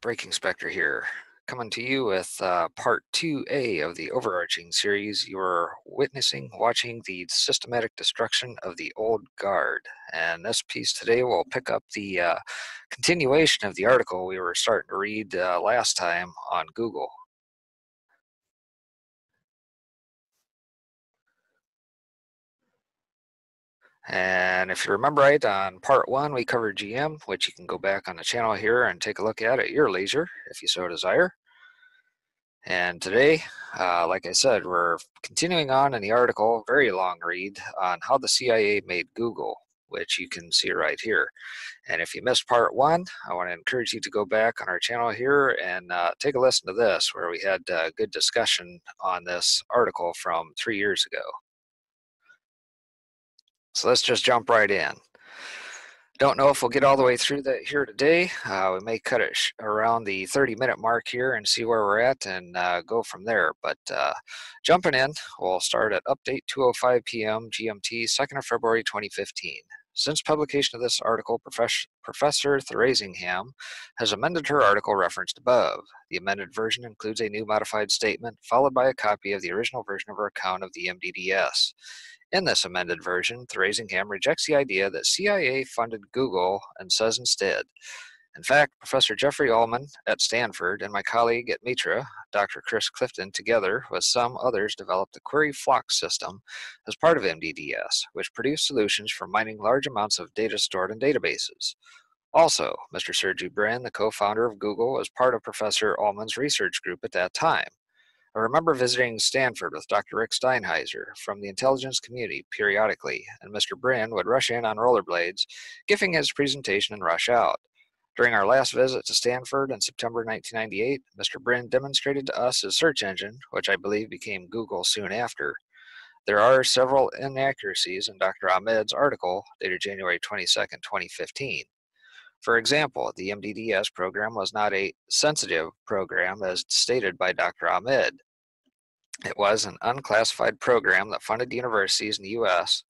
Breaking Spectre here, coming to you with part 2A of the overarching series. You're watching the systematic destruction of the old guard. And this piece today will pick up the continuation of the article we were starting to read last time on Google. And if you remember right, on part 1 we covered GM, which you can go back on the channel here and take a look at your leisure if you so desire. And today, like I said, we're continuing on in the article, very long read, on how the CIA made Google, which you can see right here. And if you missed part 1, I want to encourage you to go back on our channel here and take a listen to this, where we had good discussion on this article from 3 years ago. So let's just jump right in. Don't know if we'll get all the way through that here today. We may cut it around the 30-minute mark here and see where we're at and go from there. But jumping in, we'll start at update 2:05 p.m. GMT, 2nd of February 2015. Since publication of this article, Professor Thrasingham has amended her article referenced above. The amended version includes a new modified statement, followed by a copy of the original version of her account of the MDDS. In this amended version, Thrasingham rejects the idea that CIA funded Google and says instead, in fact, Professor Jeffrey Ullman at Stanford and my colleague at Mitra, Dr. Chris Clifton, together with some others developed the query flux system as part of MDDS, which produced solutions for mining large amounts of data stored in databases. Also, Mr. Sergey Brin, the co-founder of Google, was part of Professor Ullman's research group at that time. I remember visiting Stanford with Dr. Rick Steinheiser from the intelligence community periodically, and Mr. Brin would rush in on rollerblades, giving his presentation and rush out. During our last visit to Stanford in September 1998, Mr. Brin demonstrated to us his search engine, which I believe became Google soon after. There are several inaccuracies in Dr. Ahmed's article, dated January 22, 2015. For example, the MDDS program was not a sensitive program as stated by Dr. Ahmed. It was an unclassified program that funded universities in the U.S.,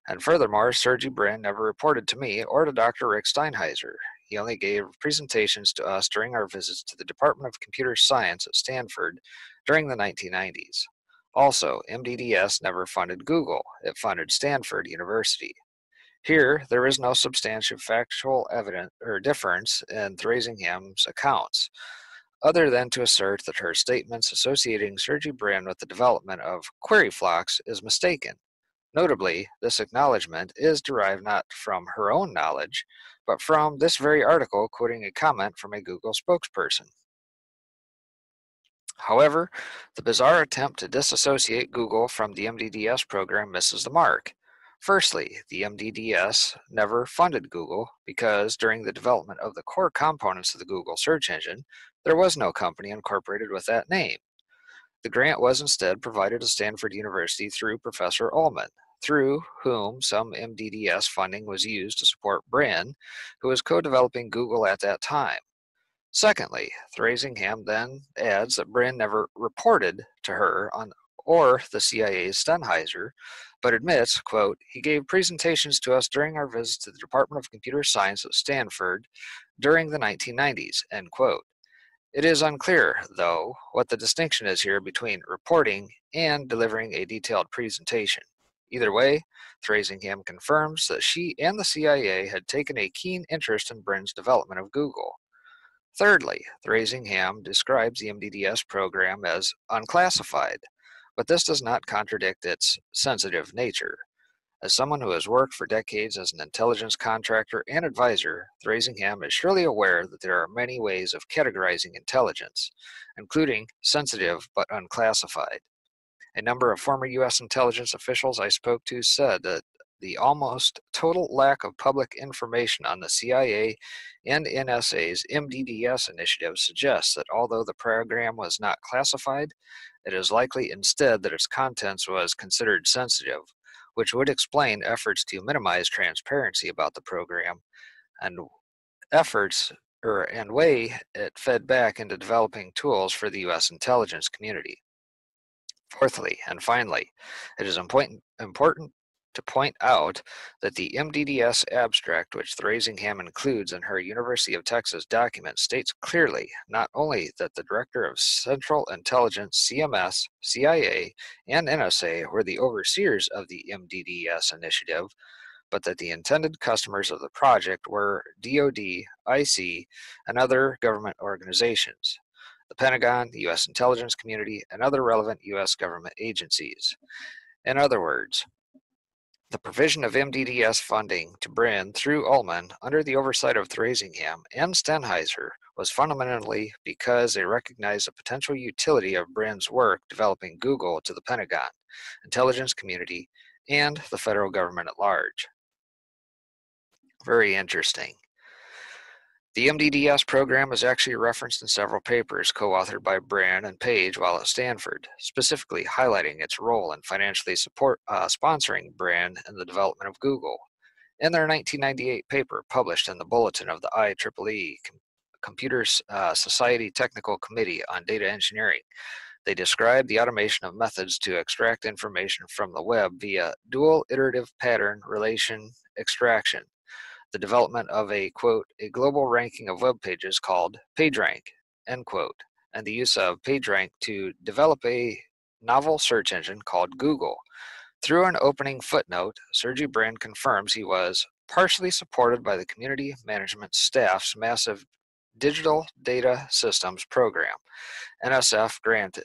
and furthermore, Sergey Brin never reported to me or to Dr. Rick Steinheiser. He only gave presentations to us during our visits to the Department of Computer Science at Stanford during the 1990s. Also, MDDS never funded Google. It funded Stanford University. Here, there is no substantial factual evidence or difference in Thrasingham's accounts, other than to assert that her statements associating Sergey Brin with the development of query flocks is mistaken. Notably, this acknowledgement is derived not from her own knowledge, but from this very article quoting a comment from a Google spokesperson. However, the bizarre attempt to disassociate Google from the MDDS program misses the mark. Firstly, the MDDS never funded Google because during the development of the core components of the Google search engine, there was no company incorporated with that name. The grant was instead provided to Stanford University through Professor Ullman, through whom some MDDS funding was used to support Brin, who was co-developing Google at that time. Secondly, Thrasingham then adds that Brin never reported to her or the CIA's Steinheiser, but admits, quote, he gave presentations to us during our visits to the Department of Computer Science at Stanford during the 1990s, end quote. It is unclear, though, what the distinction is here between reporting and delivering a detailed presentation. Either way, Thrasingham confirms that she and the CIA had taken a keen interest in Brin's development of Google. Thirdly, Thrasingham describes the MDDS program as unclassified, but this does not contradict its sensitive nature. As someone who has worked for decades as an intelligence contractor and advisor, Thrasingham is surely aware that there are many ways of categorizing intelligence, including sensitive but unclassified. A number of former U.S. intelligence officials I spoke to said that the almost total lack of public information on the CIA and NSA's MDDS initiative suggests that although the program was not classified, it is likely instead that its contents was considered sensitive, which would explain efforts to minimize transparency about the program and way it fed back into developing tools for the U.S. intelligence community. Fourthly, and finally, it is important to point out that the MDDS abstract, which Thrasingham includes in her University of Texas document, states clearly not only that the Director of Central Intelligence, CMS, CIA, and NSA were the overseers of the MDDS initiative, but that the intended customers of the project were DoD, IC, and other government organizations, the Pentagon, the U.S. intelligence community, and other relevant U.S. government agencies. In other words, the provision of MDDS funding to Brin through Ullman under the oversight of Thrasingham and Stenheiser was fundamentally because they recognized the potential utility of Brin's work developing Google to the Pentagon, intelligence community, and the federal government at large. Very interesting. The MDDS program is actually referenced in several papers co-authored by Brin and Page while at Stanford, specifically highlighting its role in financially sponsoring Brin in the development of Google. In their 1998 paper published in the Bulletin of the IEEE Computer Society Technical Committee on Data Engineering, they described the automation of methods to extract information from the web via dual iterative pattern relation extraction, the development of a, quote, a global ranking of web pages called PageRank, end quote, and the use of PageRank to develop a novel search engine called Google. Through an opening footnote, Sergey Brin confirms he was partially supported by the community management staff's massive Digital Data Systems Program, NSF grant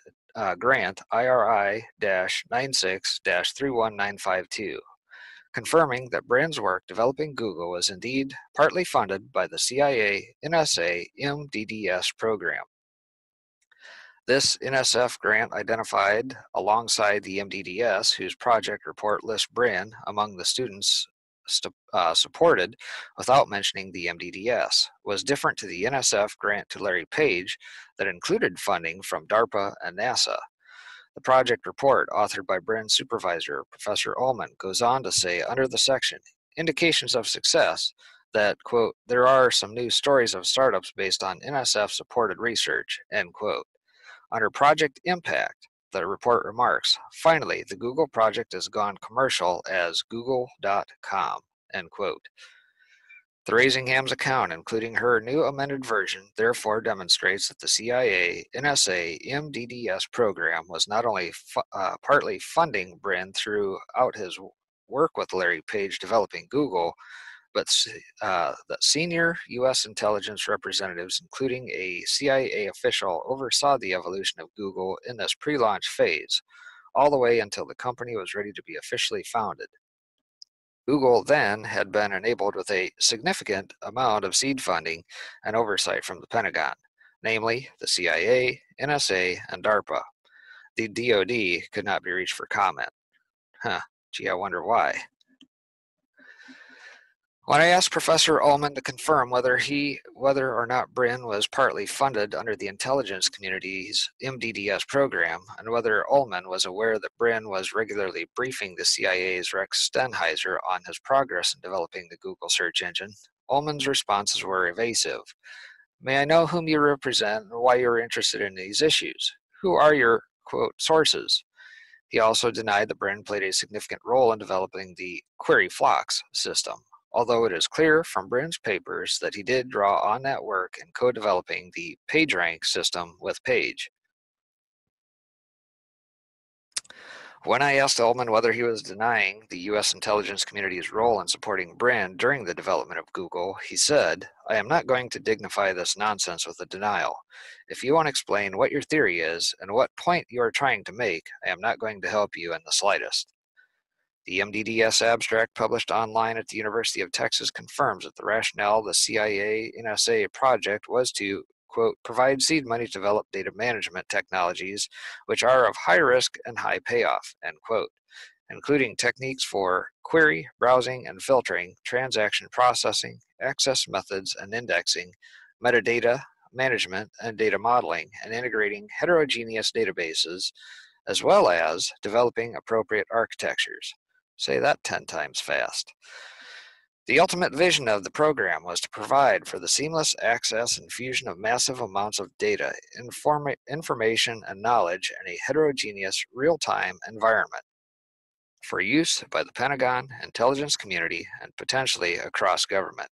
IRI-96-31952. Confirming that Brin's work developing Google was indeed partly funded by the CIA NSA MDDS program. This NSF grant identified, alongside the MDDS, whose project report lists Brin among the students supported without mentioning the MDDS, was different to the NSF grant to Larry Page that included funding from DARPA and NASA. The project report, authored by Brin's supervisor, Professor Ullman, goes on to say under the section, indications of success, that, quote, there are some new stories of startups based on NSF-supported research, end quote. Under Project Impact, the report remarks, finally, the Google project has gone commercial as google.com, end quote. Thrasingham's account, including her new amended version, therefore demonstrates that the CIA NSA MDDS program was not only partly funding Brin throughout his work with Larry Page developing Google, but that senior U.S. intelligence representatives, including a CIA official, oversaw the evolution of Google in this pre-launch phase, all the way until the company was ready to be officially founded. Google then had been enabled with a significant amount of seed funding and oversight from the Pentagon, namely the CIA, NSA, and DARPA. The DoD could not be reached for comment. Gee, I wonder why. When I asked Professor Ullman to confirm whether or not Brin was partly funded under the intelligence community's MDDS program, and whether Ullman was aware that Brin was regularly briefing the CIA's Rex Stenheiser on his progress in developing the Google search engine, Ullman's responses were evasive. May I know whom you represent and why you are interested in these issues? Who are your, quote, sources? He also denied that Brin played a significant role in developing the query flocks system, although it is clear from Brin's papers that he did draw on that work in co-developing the PageRank system with Page. When I asked Ullman whether he was denying the U.S. intelligence community's role in supporting Brin during the development of Google, he said, I am not going to dignify this nonsense with a denial. If you want to explain what your theory is and what point you are trying to make, I am not going to help you in the slightest. The MDDS abstract published online at the University of Texas confirms that the rationale of the CIA NSA project was to, quote, provide seed money to develop data management technologies which are of high risk and high payoff, end quote, including techniques for query, browsing, and filtering, transaction processing, access methods and indexing, metadata management and data modeling, and integrating heterogeneous databases, as well as developing appropriate architectures. Say that 10 times fast. The ultimate vision of the program was to provide for the seamless access and fusion of massive amounts of data, information, and knowledge in a heterogeneous, real-time environment. for use by the Pentagon, intelligence community, and potentially across government.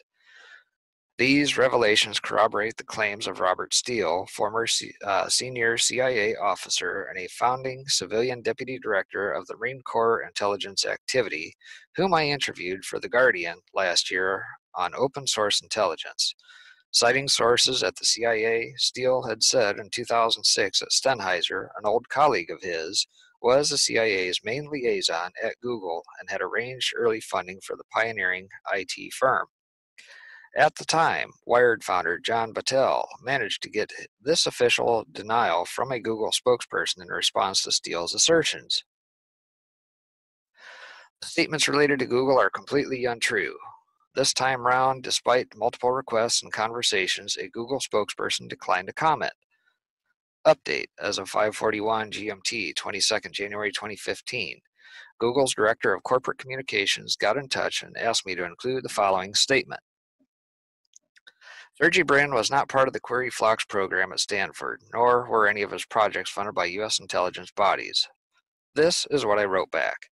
These revelations corroborate the claims of Robert Steele, former senior CIA officer and a founding civilian deputy director of the Marine Corps Intelligence Activity, whom I interviewed for The Guardian last year on open source intelligence. Citing sources at the CIA, Steele had said in 2006 that Stenheiser, an old colleague of his, was the CIA's main liaison at Google and had arranged early funding for the pioneering IT firm. At the time, Wired founder John Battelle managed to get this official denial from a Google spokesperson in response to Steele's assertions. The statements related to Google are completely untrue. This time round, despite multiple requests and conversations, a Google spokesperson declined to comment. Update as of 5:41 GMT, 22nd January 2015. Google's Director of Corporate Communications got in touch and asked me to include the following statement. Sergey Brin was not part of the Query Flocks program at Stanford, nor were any of his projects funded by U.S. intelligence bodies. This is what I wrote back.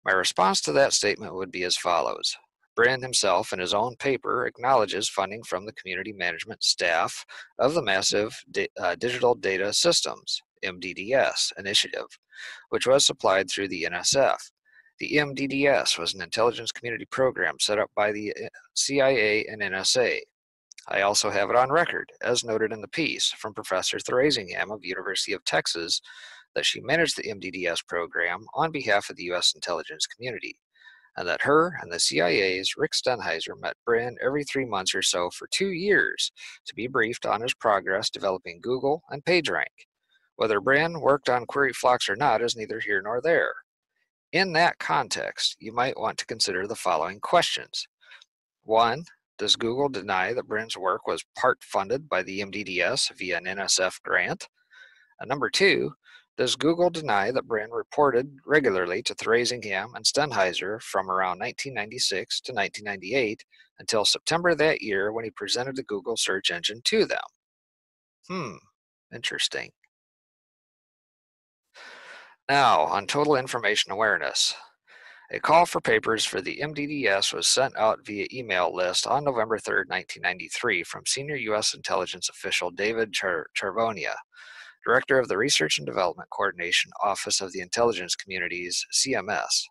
My response to that statement would be as follows. Brin himself, in his own paper, acknowledges funding from the community management staff of the Massive Digital Data Systems, MDDS, initiative, which was supplied through the NSF. The MDDS was an intelligence community program set up by the CIA and NSA. I also have it on record, as noted in the piece, from Professor Thrasingham of University of Texas, that she managed the MDDS program on behalf of the U.S. intelligence community, and that her and the CIA's Rick Stenheiser met Brin every 3 months or so for 2 years to be briefed on his progress developing Google and PageRank. Whether Brin worked on Query Flocks or not is neither here nor there. In that context, you might want to consider the following questions. 1. Does Google deny that Brin's work was part funded by the MDDS via an NSF grant? And number 2, does Google deny that Brin reported regularly to Thrasingham and Stenheiser from around 1996 to 1998 until September that year when he presented the Google search engine to them? Interesting. Now, on total information awareness. A call for papers for the MDDS was sent out via email list on November 3, 1993 from senior U.S. intelligence official David Charvonia, Director of the Research and Development Coordination Office of the Intelligence Community's CMS.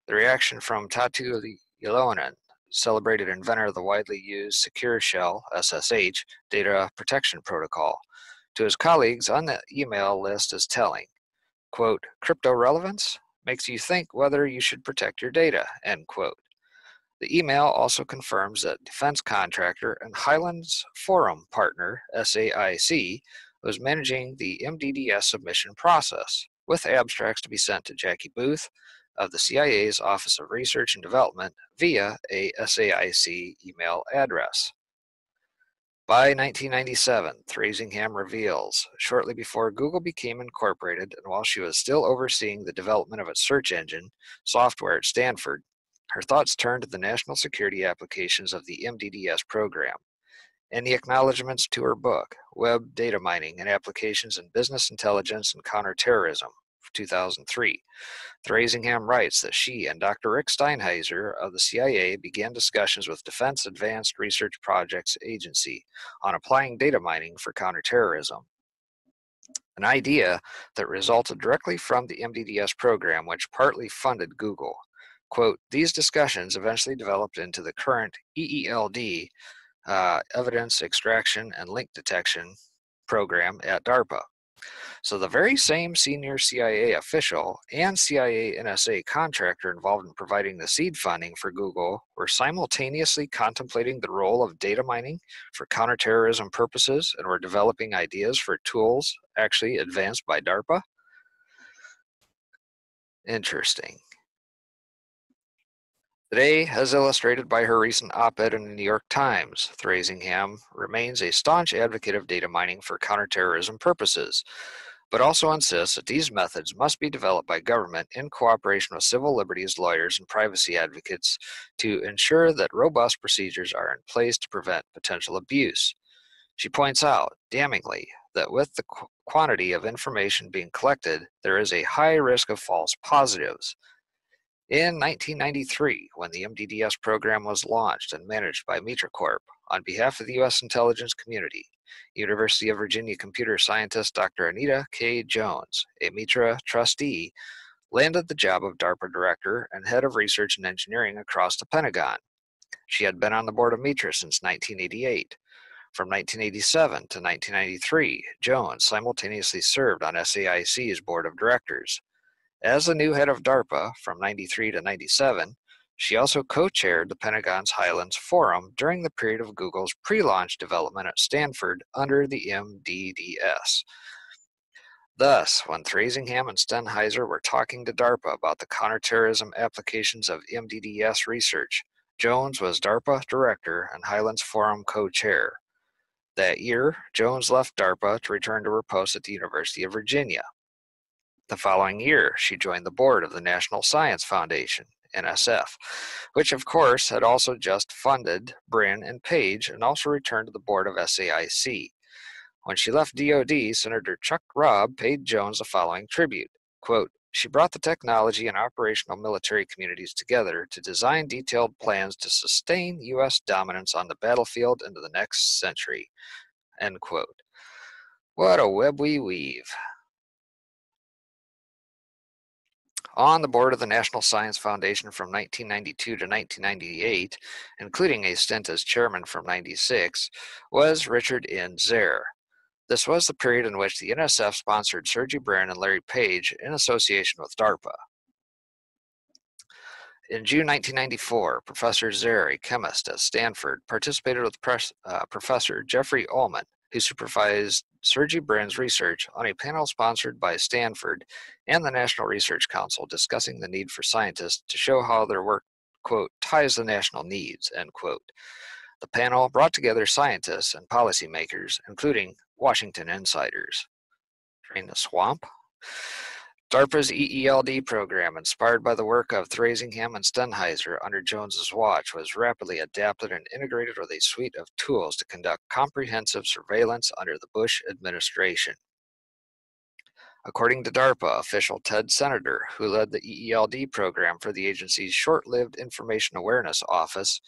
The reaction from Tatu Yalonen, celebrated inventor of the widely used Secure Shell, SSH, data protection protocol, to his colleagues on the email list is telling. Quote, crypto relevance? Makes you think whether you should protect your data, end quote. The email also confirms that defense contractor and Highlands Forum partner, SAIC, was managing the MDDS submission process, with abstracts to be sent to Jackie Booth of the CIA's Office of Research and Development via a SAIC email address. By 1997, Thrasingham reveals, shortly before Google became incorporated and while she was still overseeing the development of its search engine software at Stanford, her thoughts turned to the national security applications of the MDDS program. In the acknowledgments to her book, Web Data Mining and Applications in Business Intelligence and Counterterrorism, 2003, Thrasingham writes that she and Dr. Rick Stenheiser of the CIA began discussions with Defense Advanced Research Projects Agency on applying data mining for counterterrorism, an idea that resulted directly from the MDDS program, which partly funded Google. Quote, these discussions eventually developed into the current EELD, Evidence Extraction and Link Detection program at DARPA. So the very same senior CIA official and CIA NSA contractor involved in providing the seed funding for Google were simultaneously contemplating the role of data mining for counterterrorism purposes and were developing ideas for tools actually advanced by DARPA. Interesting. Today, as illustrated by her recent op-ed in the New York Times, Thrasingham remains a staunch advocate of data mining for counterterrorism purposes, but also insists that these methods must be developed by government in cooperation with civil liberties lawyers and privacy advocates to ensure that robust procedures are in place to prevent potential abuse. She points out, damningly, that with the quantity of information being collected, there is a high risk of false positives. In 1993, when the MDDS program was launched and managed by Mitra Corp. On behalf of the U.S. intelligence community, University of Virginia computer scientist Dr. Anita K. Jones, a Mitra trustee, landed the job of DARPA director and head of research and engineering across the Pentagon. She had been on the board of Mitra since 1988. From 1987 to 1993, Jones simultaneously served on SAIC's board of directors. As the new head of DARPA from 93 to 97, she also co-chaired the Pentagon's Highlands Forum during the period of Google's pre-launch development at Stanford under the MDDS. Thus, when Thrasingham and Sennheiser were talking to DARPA about the counterterrorism applications of MDDS research, Jones was DARPA director and Highlands Forum co-chair. That year, Jones left DARPA to return to her post at the University of Virginia. The following year, she joined the board of the National Science Foundation, NSF, which of course had also just funded Brin and Page and also returned to the board of SAIC. When she left DoD, Senator Chuck Robb paid Jones the following tribute, quote, "She brought the technology and operational military communities together to design detailed plans to sustain U.S. dominance on the battlefield into the next century," end quote. What a web we weave. On the board of the National Science Foundation from 1992 to 1998, including a stint as chairman from 96, was Richard N. Zare. This was the period in which the NSF sponsored Sergey Brin and Larry Page in association with DARPA. In June 1994, Professor Zare, a chemist at Stanford, participated with Professor Jeffrey Ullman, who supervised Sergey Brin's research, on a panel sponsored by Stanford and the National Research Council discussing the need for scientists to show how their work, quote, ties the national needs, end quote. The panel brought together scientists and policymakers, including Washington insiders. Drain the swamp? DARPA's EELD program, inspired by the work of Thrasingham and Sennheiser under Jones's watch, was rapidly adapted and integrated with a suite of tools to conduct comprehensive surveillance under the Bush administration. According to DARPA official Ted Senator, who led the EELD program for the agency's short-lived Information Awareness Office,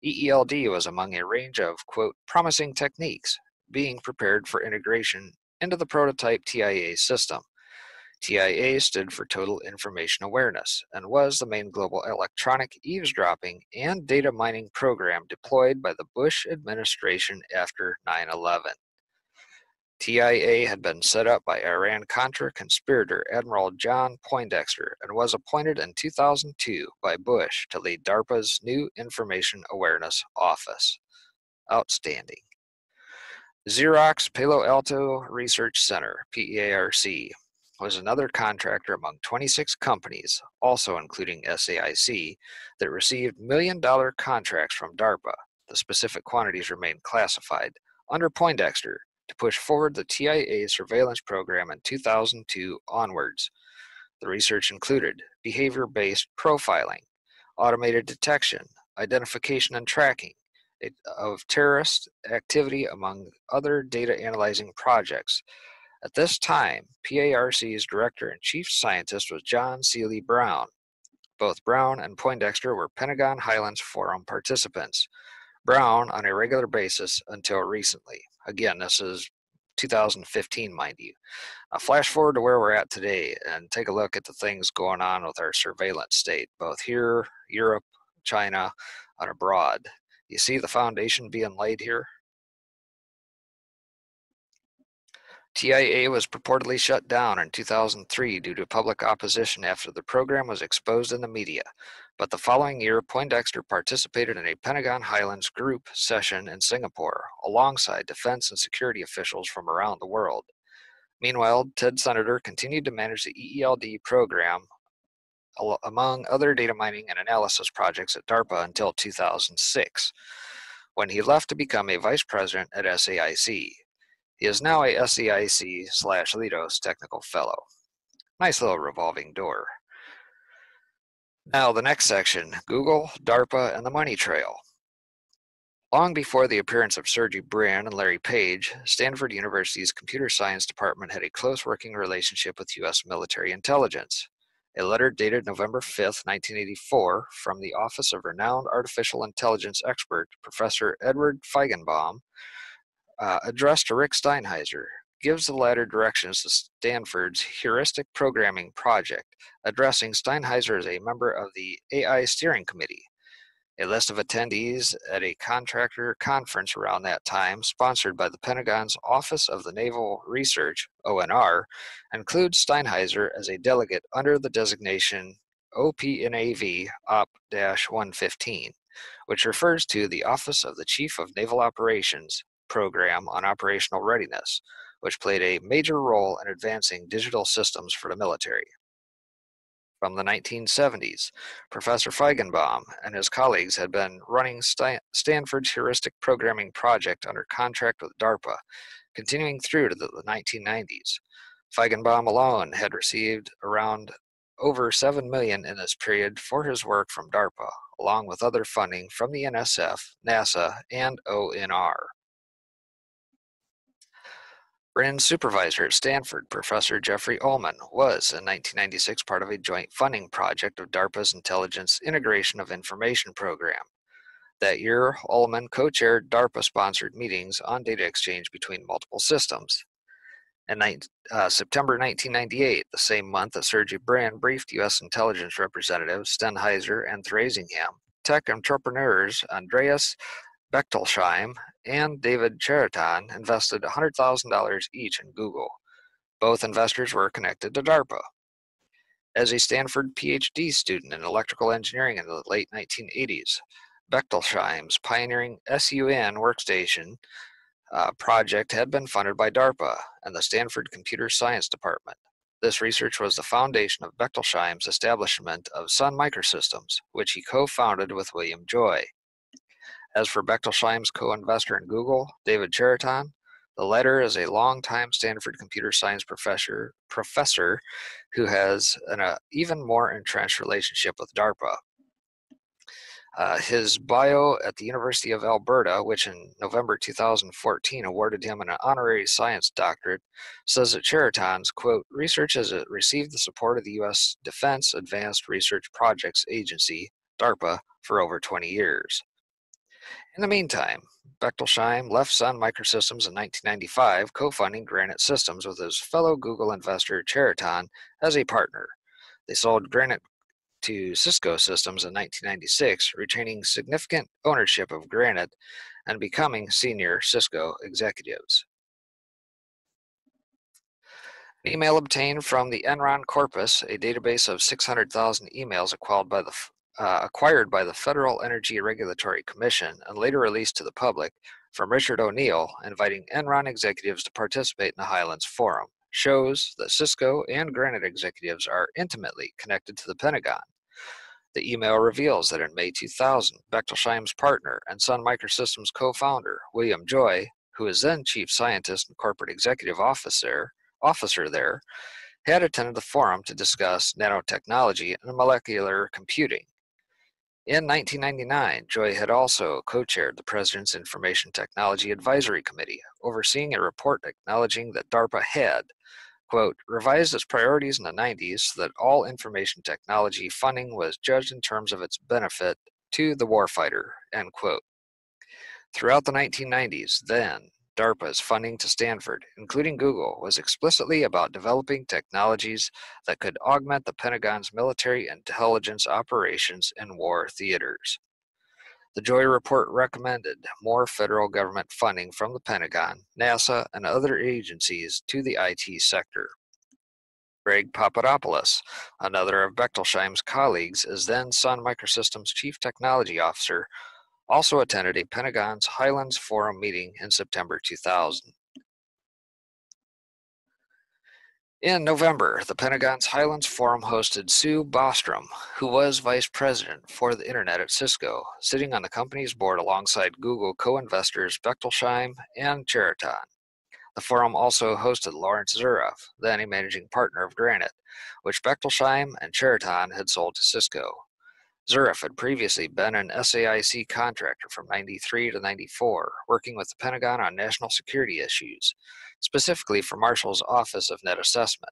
EELD was among a range of, quote, promising techniques being prepared for integration into the prototype TIA system. TIA stood for Total Information Awareness and was the main global electronic eavesdropping and data mining program deployed by the Bush administration after 9/11. TIA had been set up by Iran-Contra conspirator Admiral John Poindexter and was appointed in 2002 by Bush to lead DARPA's new Information Awareness Office. Outstanding. Xerox Palo Alto Research Center, PEARC, was another contractor among 26 companies, also including SAIC, that received million-dollar contracts from DARPA. The specific quantities remain classified under Poindexter to push forward the TIA surveillance program in 2002 onwards. The research included behavior-based profiling, automated detection, identification and tracking of terrorist activity, among other data analyzing projects. At this time, PARC's director and chief scientist was John Seeley Brown. Both Brown and Poindexter were Pentagon Highlands Forum participants. Brown on a regular basis until recently. Again, this is 2015, mind you. Flash forward to where we're at today and take a look at the things going on with our surveillance state, both here, Europe, China, and abroad. You see the foundation being laid here? TIA was purportedly shut down in 2003 due to public opposition after the program was exposed in the media, but the following year Poindexter participated in a Pentagon Highlands group session in Singapore alongside defense and security officials from around the world. Meanwhile, Ted Senator continued to manage the EELD program among other data mining and analysis projects at DARPA until 2006, when he left to become a vice president at SAIC. He is now a SAIC/LIDOS technical fellow. Nice little revolving door. Now the next section, Google, DARPA, and the money trail. Long before the appearance of Sergey Brin and Larry Page, Stanford University's computer science department had a close working relationship with U.S. military intelligence. A letter dated November 5, 1984, from the office of renowned artificial intelligence expert Professor Edward Feigenbaum, addressed to Rick Steinheiser, gives the latter directions to Stanford's Heuristic Programming Project, addressing Steinheiser as a member of the AI Steering Committee. A list of attendees at a contractor conference around that time, sponsored by the Pentagon's Office of the Naval Research, ONR, includes Steinheiser as a delegate under the designation OPNAV Op-115, which refers to the Office of the Chief of Naval Operations Program on Operational Readiness, which played a major role in advancing digital systems for the military. From the 1970s, Professor Feigenbaum and his colleagues had been running Stanford's Heuristic Programming Project under contract with DARPA, continuing through to the 1990s. Feigenbaum alone had received around over $7 million in this period for his work from DARPA, along with other funding from the NSF, NASA, and ONR. Brand's supervisor at Stanford, Professor Jeffrey Ullman, was in 1996 part of a joint funding project of DARPA's Intelligence Integration of Information program. That year, Ullman co-chaired DARPA-sponsored meetings on data exchange between multiple systems. In September 1998, the same month that Sergey Brin briefed U.S. intelligence representatives Steinheiser and Thrasingham, tech entrepreneurs Andreas Bechtolsheim and David Cheriton invested $100,000 each in Google. Both investors were connected to DARPA. As a Stanford PhD student in electrical engineering in the late 1980s, Bechtolsheim's pioneering SUN workstation project had been funded by DARPA and the Stanford Computer Science Department. This research was the foundation of Bechtolsheim's establishment of Sun Microsystems, which he co-founded with William Joy. As for Bechtolsheim's co-investor in Google, David Cheriton, the latter is a longtime Stanford computer science professor who has an even more entrenched relationship with DARPA. His bio at the University of Alberta, which in November 2014 awarded him an honorary science doctorate, says that Cheriton's, quote, research has received the support of the U.S. Defense Advanced Research Projects Agency, DARPA, for over 20 years. In the meantime, Bechtolsheim left Sun Microsystems in 1995, co-funding Granite Systems with his fellow Google investor Cheriton as a partner. They sold Granite to Cisco Systems in 1996, retaining significant ownership of Granite and becoming senior Cisco executives. An email obtained from the Enron corpus, a database of 600,000 emails acquired by the Federal Energy Regulatory Commission and later released to the public, from Richard O'Neill inviting Enron executives to participate in the Highlands Forum, shows that Cisco and Granite executives are intimately connected to the Pentagon. The email reveals that in May 2000, Bechtolsheim's partner and Sun Microsystems co-founder, William Joy, who is then chief scientist and corporate executive officer there, had attended the forum to discuss nanotechnology and molecular computing. In 1999, Joy had also co-chaired the President's Information Technology Advisory Committee, overseeing a report acknowledging that DARPA had, quote, revised its priorities in the 90s so that all information technology funding was judged in terms of its benefit to the warfighter, end quote. Throughout the 1990s, then, DARPA's funding to Stanford, including Google, was explicitly about developing technologies that could augment the Pentagon's military intelligence operations in war theaters. The Joy Report recommended more federal government funding from the Pentagon, NASA, and other agencies to the IT sector. Greg Papadopoulos, another of Bechtolsheim's colleagues, as then Sun Microsystems Chief Technology Officer, also attended a Pentagon's Highlands Forum meeting in September 2000. In November, the Pentagon's Highlands Forum hosted Sue Bostrom, who was vice president for the Internet at Cisco, sitting on the company's board alongside Google co-investors Bechtolsheim and Cheriton. The forum also hosted Lawrence Zuraf, then a managing partner of Granite, which Bechtolsheim and Cheriton had sold to Cisco. Zuraf had previously been an SAIC contractor from 93 to 94, working with the Pentagon on national security issues, specifically for Marshall's Office of Net Assessment.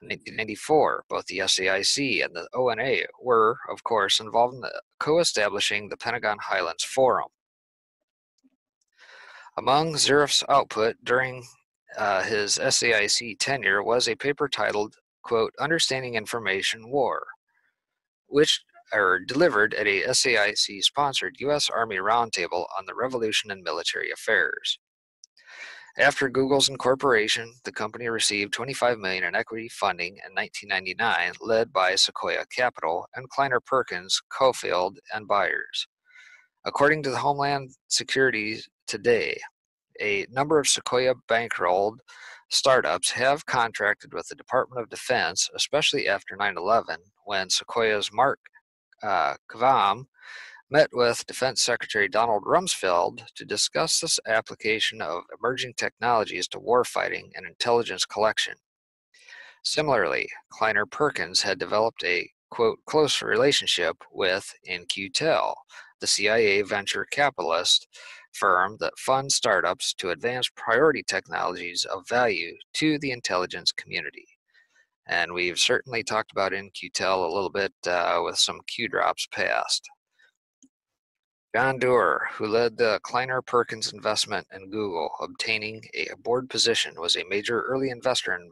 In 1994, both the SAIC and the ONA were, of course, involved in co-establishing the Pentagon Highlands Forum. Among Zarif's output during his SAIC tenure was a paper titled, quote, Understanding Information War, which delivered at a SAIC-sponsored U.S. Army Roundtable on the Revolution in Military Affairs. After Google's incorporation, the company received $25 million in equity funding in 1999, led by Sequoia Capital and Kleiner Perkins, Cofield, and Byers. According to the Homeland Security Today, a number of Sequoia bankrolled startups have contracted with the Department of Defense, especially after 9/11, when Sequoia's Mark Kvam met with Defense Secretary Donald Rumsfeld to discuss this application of emerging technologies to warfighting and intelligence collection. Similarly, Kleiner Perkins had developed a, quote, close relationship with In-Q-Tel, the CIA venture capitalist firm that funds startups to advance priority technologies of value to the intelligence community. And we've certainly talked about In-Q-Tel a little bit with some Q-drops past. John Doerr, who led the Kleiner Perkins investment in Google, obtaining a board position, was a major early investor in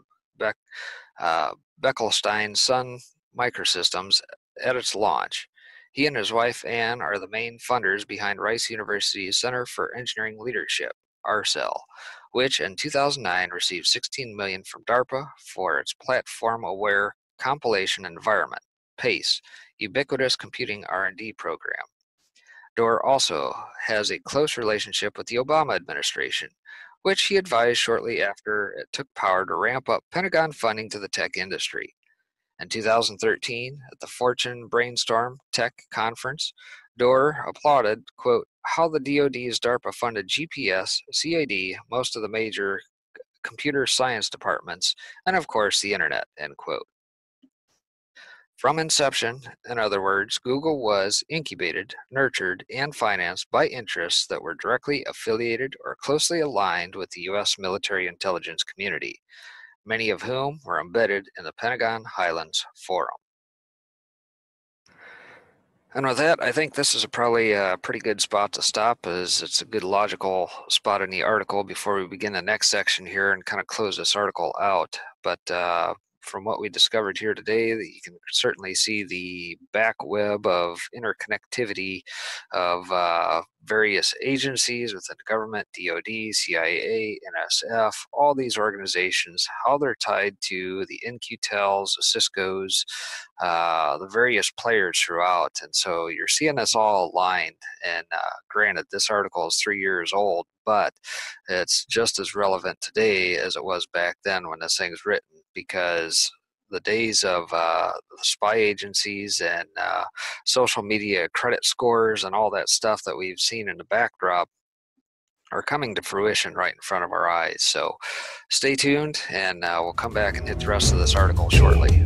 Bechtolsheim Sun Microsystems at its launch. He and his wife Ann are the main funders behind Rice University's Center for Engineering Leadership, RCEL, which in 2009 received $16 million from DARPA for its platform-aware compilation environment, PACE, Ubiquitous Computing R&D program. Doerr also has a close relationship with the Obama administration, which he advised shortly after it took power to ramp up Pentagon funding to the tech industry. In 2013, at the Fortune Brainstorm Tech Conference, Doerr applauded, quote, how the DoD's DARPA-funded GPS, CID, most of the major computer science departments, and of course the internet, end quote. From inception, in other words, Google was incubated, nurtured, and financed by interests that were directly affiliated or closely aligned with the U.S. military intelligence community, many of whom were embedded in the Pentagon Highlands Forum. And with that, I think this is probably a pretty good spot to stop, as it's a good logical spot in the article before we begin the next section here and kind of close this article out. But from what we discovered here today, that you can certainly see the back web of interconnectivity of various agencies within the government, DoD, CIA, NSF, all these organizations, how they're tied to the In-Q-Tels, the Cisco's, the various players throughout. And so you're seeing this all aligned. And granted, this article is 3 years old, but it's just as relevant today as it was back then when this thing's written, because the days of spy agencies and social media credit scores and all that stuff that we've seen in the backdrop are coming to fruition right in front of our eyes. So stay tuned, and we'll come back and hit the rest of this article shortly.